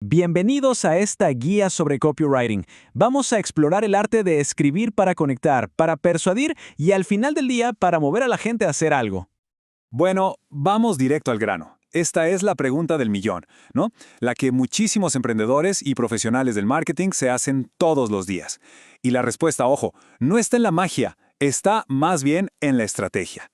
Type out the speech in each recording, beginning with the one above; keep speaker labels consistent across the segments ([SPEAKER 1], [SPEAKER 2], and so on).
[SPEAKER 1] Bienvenidos a esta guía sobre copywriting. Vamos a explorar el arte de escribir para conectar, para persuadir y al final del día para mover a la gente a hacer algo.
[SPEAKER 2] Bueno, vamos directo al grano. Esta es la pregunta del millón, ¿no? La que muchísimos emprendedores y profesionales del marketing se hacen todos los días. Y la respuesta, ojo, no está en la magia, está más bien en la estrategia.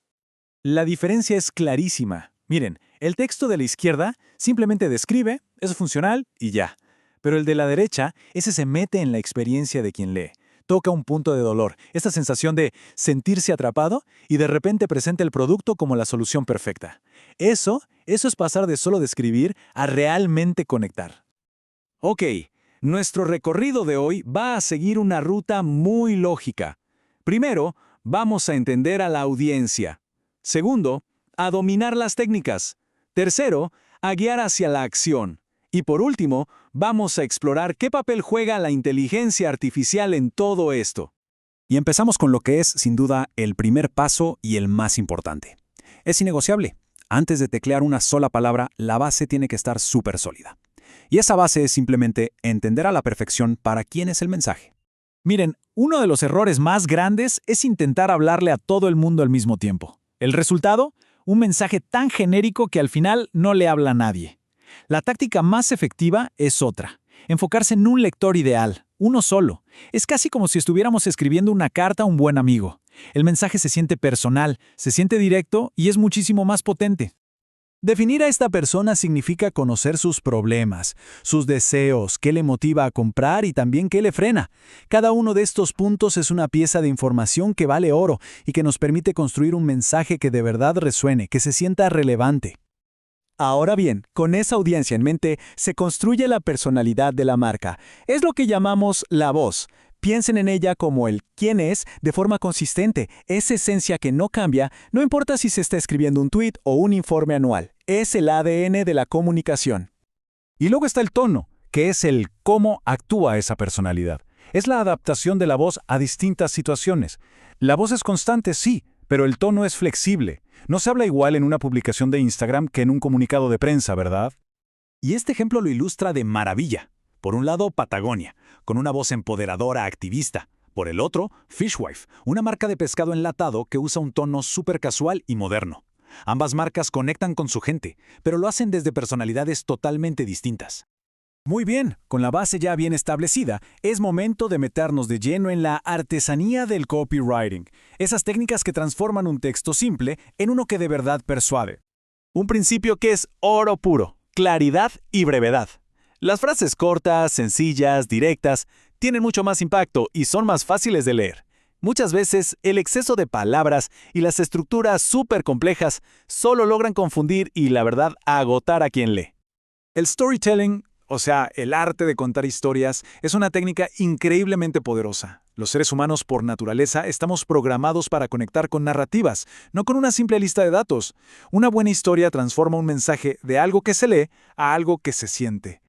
[SPEAKER 3] La diferencia es clarísima. Miren, el texto de la izquierda simplemente describe, es funcional y ya. Pero el de la derecha, ese se mete en la experiencia de quien lee. Toca un punto de dolor, esta sensación de sentirse atrapado y de repente presenta el producto como la solución perfecta. Eso es pasar de solo describir a realmente conectar.
[SPEAKER 1] Ok, nuestro recorrido de hoy va a seguir una ruta muy lógica. Primero, vamos a entender a la audiencia. Segundo, a dominar las técnicas. Tercero, a guiar hacia la acción. Y por último, vamos a explorar qué papel juega la inteligencia artificial en todo esto.
[SPEAKER 2] Y empezamos con lo que es, sin duda, el primer paso y el más importante. Es innegociable. Antes de teclear una sola palabra, la base tiene que estar súper sólida. Y esa base es simplemente entender a la perfección para quién es el mensaje.
[SPEAKER 3] Miren, uno de los errores más grandes es intentar hablarle a todo el mundo al mismo tiempo. ¿El resultado? Un mensaje tan genérico que al final no le habla a nadie. La táctica más efectiva es otra. Enfocarse en un lector ideal, uno solo. Es casi como si estuviéramos escribiendo una carta a un buen amigo. El mensaje se siente personal, se siente directo y es muchísimo más potente. Definir a esta persona significa conocer sus problemas, sus deseos, qué le motiva a comprar y también qué le frena. Cada uno de estos puntos es una pieza de información que vale oro y que nos permite construir un mensaje que de verdad resuene, que se sienta relevante.
[SPEAKER 1] Ahora bien, con esa audiencia en mente, se construye la personalidad de la marca. Es lo que llamamos la voz. Piensen en ella como el quién es de forma consistente, esa esencia que no cambia, no importa si se está escribiendo un tweet o un informe anual. Es el ADN de la comunicación.
[SPEAKER 3] Y luego está el tono, que es el cómo actúa esa personalidad. Es la adaptación de la voz a distintas situaciones. La voz es constante, sí, pero el tono es flexible. No se habla igual en una publicación de Instagram que en un comunicado de prensa, ¿verdad? Y este ejemplo lo ilustra de maravilla. Por un lado, Patagonia, con una voz empoderadora activista. Por el otro, Fishwife, una marca de pescado enlatado que usa un tono súper casual y moderno. Ambas marcas conectan con su gente, pero lo hacen desde personalidades totalmente distintas. Muy bien, con la base ya bien establecida, es momento de meternos de lleno en la artesanía del copywriting, esas técnicas que transforman un texto simple en uno que de verdad persuade. Un principio que es oro puro, claridad y brevedad. Las frases cortas, sencillas, directas, tienen mucho más impacto y son más fáciles de leer. Muchas veces, el exceso de palabras y las estructuras súper complejas solo logran confundir y, la verdad, agotar a quien lee. El storytelling, o sea, el arte de contar historias, es una técnica increíblemente poderosa. Los seres humanos, por naturaleza, estamos programados para conectar con narrativas, no con una simple lista de datos. Una buena historia transforma un mensaje de algo que se lee a algo que se siente.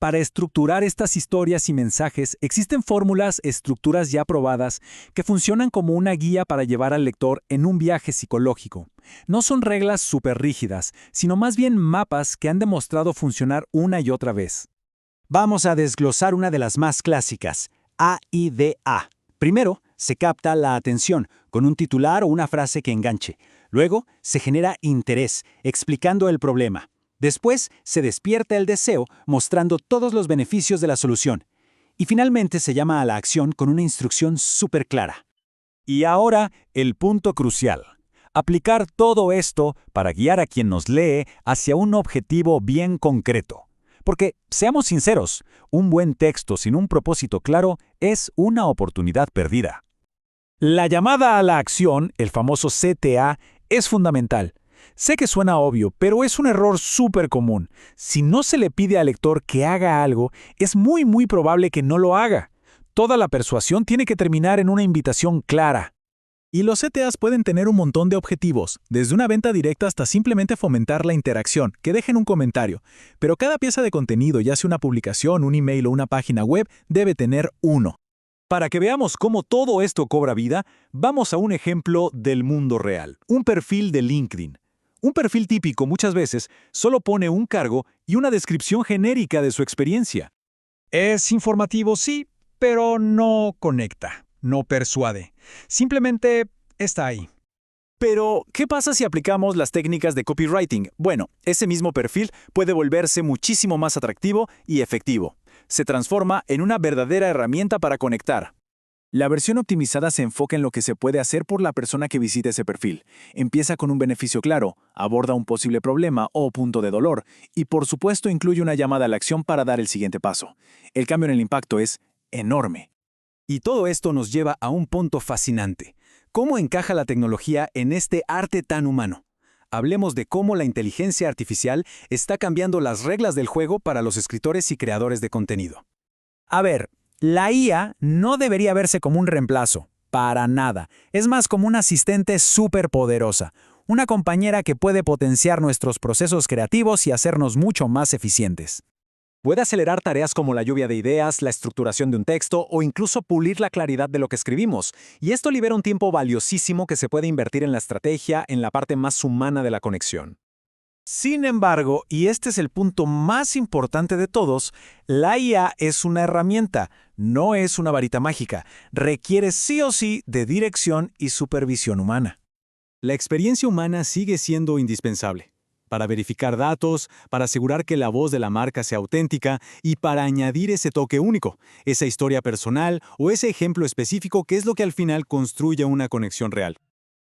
[SPEAKER 1] Para estructurar estas historias y mensajes, existen fórmulas, estructuras ya probadas, que funcionan como una guía para llevar al lector en un viaje psicológico. No son reglas súper rígidas, sino más bien mapas que han demostrado funcionar una y otra vez. Vamos a desglosar una de las más clásicas, AIDA. Primero, se capta la atención con un titular o una frase que enganche. Luego, se genera interés, explicando el problema. Después, se despierta el deseo, mostrando todos los beneficios de la solución. Y finalmente se llama a la acción con una instrucción súper clara.
[SPEAKER 3] Y ahora, el punto crucial. Aplicar todo esto para guiar a quien nos lee hacia un objetivo bien concreto. Porque, seamos sinceros, un buen texto sin un propósito claro es una oportunidad perdida. La llamada a la acción, el famoso CTA, es fundamental. Sé que suena obvio, pero es un error súper común. Si no se le pide al lector que haga algo, es muy probable que no lo haga. Toda la persuasión tiene que terminar en una invitación clara. Y los CTAs pueden tener un montón de objetivos, desde una venta directa hasta simplemente fomentar la interacción, que dejen un comentario. Pero cada pieza de contenido, ya sea una publicación, un email o una página web, debe tener uno. Para que veamos cómo todo esto cobra vida, vamos a un ejemplo del mundo real, un perfil de LinkedIn.
[SPEAKER 2] Un perfil típico muchas veces solo pone un cargo y una descripción genérica de su experiencia.
[SPEAKER 1] Es informativo, sí, pero no conecta, no persuade. Simplemente está ahí.
[SPEAKER 2] Pero, ¿qué pasa si aplicamos las técnicas de copywriting? Bueno, ese mismo perfil puede volverse muchísimo más atractivo y efectivo. Se transforma en una verdadera herramienta para conectar. La versión optimizada se enfoca en lo que se puede hacer por la persona que visite ese perfil. Empieza con un beneficio claro, aborda un posible problema o punto de dolor, y por supuesto incluye una llamada a la acción para dar el siguiente paso. El cambio en el impacto es enorme.
[SPEAKER 1] Y todo esto nos lleva a un punto fascinante. ¿Cómo encaja la tecnología en este arte tan humano? Hablemos de cómo la inteligencia artificial está cambiando las reglas del juego para los escritores y creadores de contenido. A ver, la IA no debería verse como un reemplazo, para nada. Es más como una asistente superpoderosa, una compañera que puede potenciar nuestros procesos creativos y hacernos mucho más eficientes. Puede acelerar tareas como la lluvia de ideas, la estructuración de un texto o incluso pulir la claridad de lo que escribimos. Y esto libera un tiempo valiosísimo que se puede invertir en la estrategia, en la parte más humana de la conexión. Sin embargo, y este es el punto más importante de todos, la IA es una herramienta, no es una varita mágica. Requiere sí o sí de dirección y supervisión humana.
[SPEAKER 2] La experiencia humana sigue siendo indispensable. Para verificar datos, para asegurar que la voz de la marca sea auténtica y para añadir ese toque único, esa historia personal o ese ejemplo específico que es lo que al final construye una conexión real.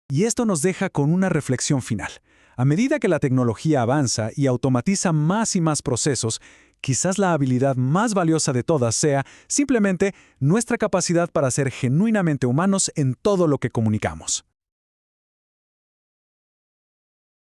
[SPEAKER 1] Y esto nos deja con una reflexión final. A medida que la tecnología avanza y automatiza más y más procesos, quizás la habilidad más valiosa de todas sea simplemente nuestra capacidad para ser genuinamente humanos en todo lo que comunicamos.